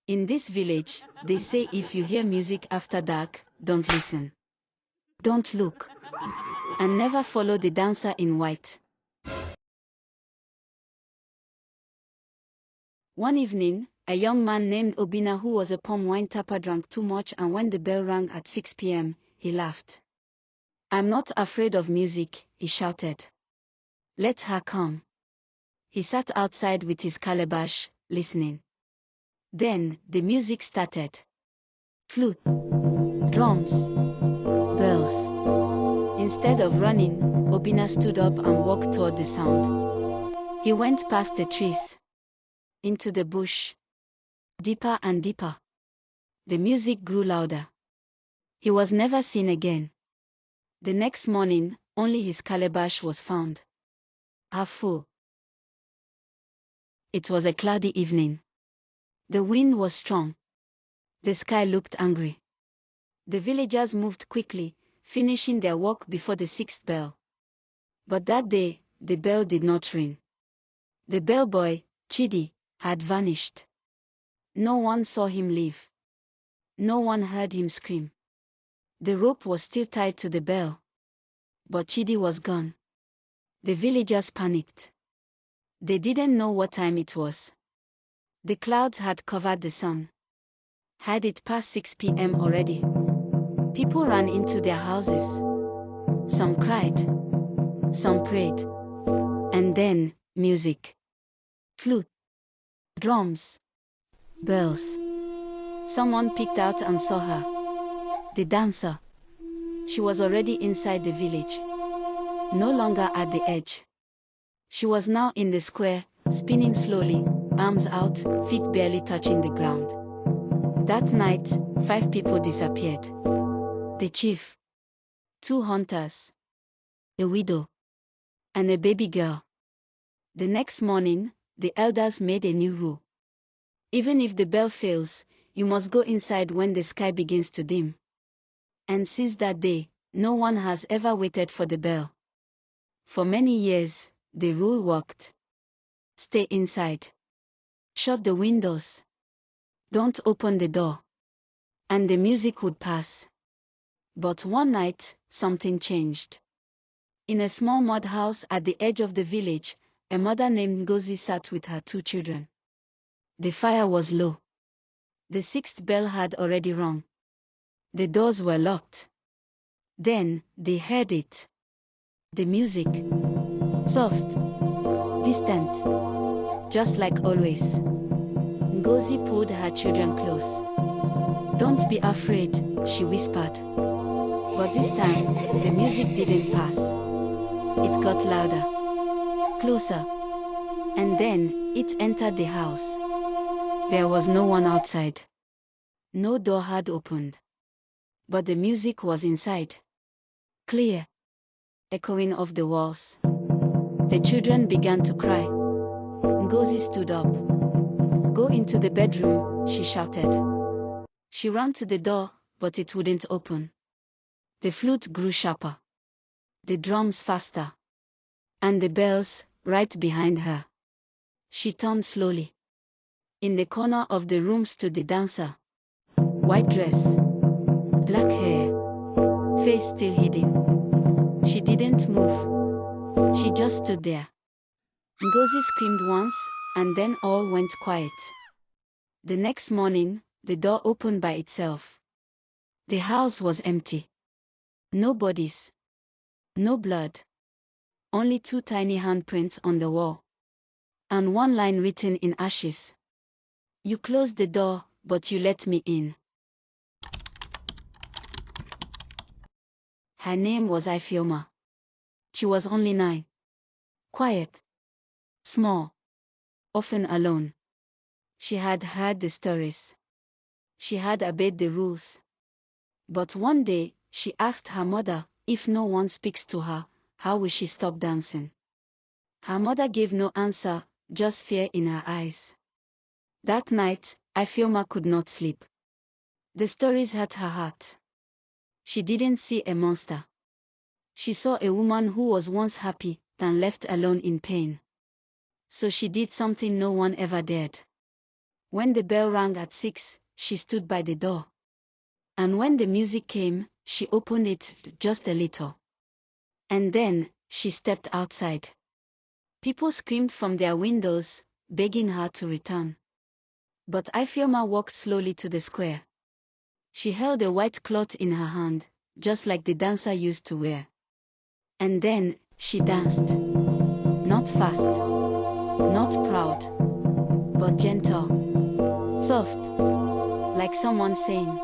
In this village, they say if you hear music after dark, don't listen. Don't look. And never follow the dancer in white. One evening, a young man named Obinna who was a palm wine tapper drank too much, and when the bell rang at 6 p.m., he laughed. "I'm not afraid of music," he shouted. "Let her come." He sat outside with his calabash, listening. Then, the music started. Flute, drums, bells. Instead of running, Obinna stood up and walked toward the sound. He went past the trees, into the bush, deeper and deeper. The music grew louder. He was never seen again. The next morning, only his calabash was found, half full. It was a cloudy evening. The wind was strong. The sky looked angry. The villagers moved quickly, finishing their work before the sixth bell. But that day, the bell did not ring. The bellboy, Chidi, had vanished. No one saw him leave. No one heard him scream. The rope was still tied to the bell. But Chidi was gone. The villagers panicked. They didn't know what time it was. The clouds had covered the sun. Had it passed 6 p.m. already? People ran into their houses. Some cried. Some prayed. And then, music. Flute. Drums. Bells. Someone peeked out and saw her. The dancer. She was already inside the village. No longer at the edge. She was now in the square, spinning slowly, arms out, feet barely touching the ground. That night, 5 people disappeared. The chief, 2 hunters, a widow, and a baby girl. The next morning, the elders made a new rule. Even if the bell fails, you must go inside when the sky begins to dim. And since that day, no one has ever waited for the bell. For many years, the rule worked. Stay inside. Shut the windows. Don't open the door. And the music would pass. But one night, something changed. In a small mud house at the edge of the village, a mother named Ngozi sat with her 2 children. The fire was low. The 6th bell had already rung. The doors were locked. Then, they heard it. The music. Soft. Distant. Just like always. Ngozi pulled her children close. "Don't be afraid," she whispered. But this time, the music didn't pass. It got louder. Closer. And then, it entered the house. There was no one outside. No door had opened. But the music was inside. Clear. Echoing off the walls. The children began to cry. Ngozi stood up. "Go into the bedroom," she shouted. She ran to the door, but it wouldn't open. The flute grew sharper. The drums faster. And the bells, right behind her. She turned slowly. In the corner of the room stood the dancer. White dress. Black hair. Face still hidden. She didn't move. She just stood there. Ngozi screamed once, and then all went quiet. The next morning, the door opened by itself. The house was empty. No bodies. No blood. Only 2 tiny handprints on the wall. And one line written in ashes. "You closed the door, but you let me in." Her name was Ifeoma. She was only 9. Quiet. Small. Often alone. She had heard the stories. She had obeyed the rules. But one day, she asked her mother, if no one speaks to her, how will she stop dancing? Her mother gave no answer, just fear in her eyes. That night, Ifeoma could not sleep. The stories hurt her heart. She didn't see a monster. She saw a woman who was once happy, then left alone in pain. So she did something no one ever dared. When the bell rang at 6, she stood by the door. And when the music came, she opened it just a little. And then, she stepped outside. People screamed from their windows, begging her to return. But Ifeoma walked slowly to the square. She held a white cloth in her hand, just like the dancer used to wear. And then, she danced. Not fast, not proud, but gentle, soft, like someone saying,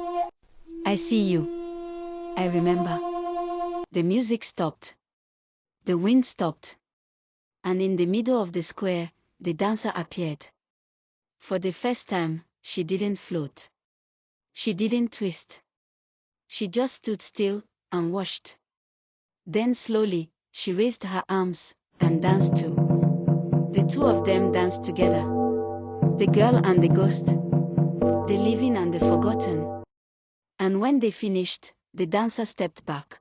I see you. I remember. The music stopped. The wind stopped. And in the middle of the square, the dancer appeared. For the first time, she didn't float. She didn't twist. She just stood still and watched. Then slowly, she raised her arms and danced too. The two of them danced together. The girl and the ghost. The living and the forgotten. And when they finished, the dancer stepped back.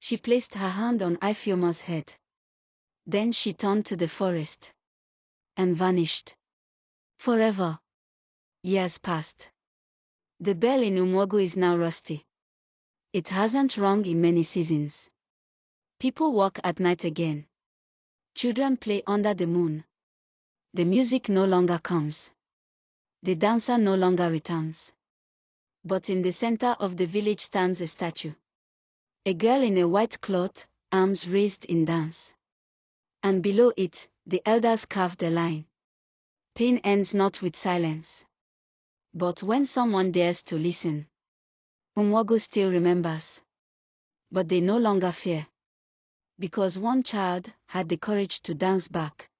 She placed her hand on Ifeoma's head. Then she turned to the forest. And vanished. Forever. Years passed. The bell in Umuogo is now rusty. It hasn't rung in many seasons. People walk at night again. Children play under the moon. The music no longer comes. The dancer no longer returns. But in the center of the village stands a statue. A girl in a white cloth, arms raised in dance. And below it, the elders carved a line. Pain ends not with silence. But when someone dares to listen. Umuogo still remembers. But they no longer fear. Because one child had the courage to dance back.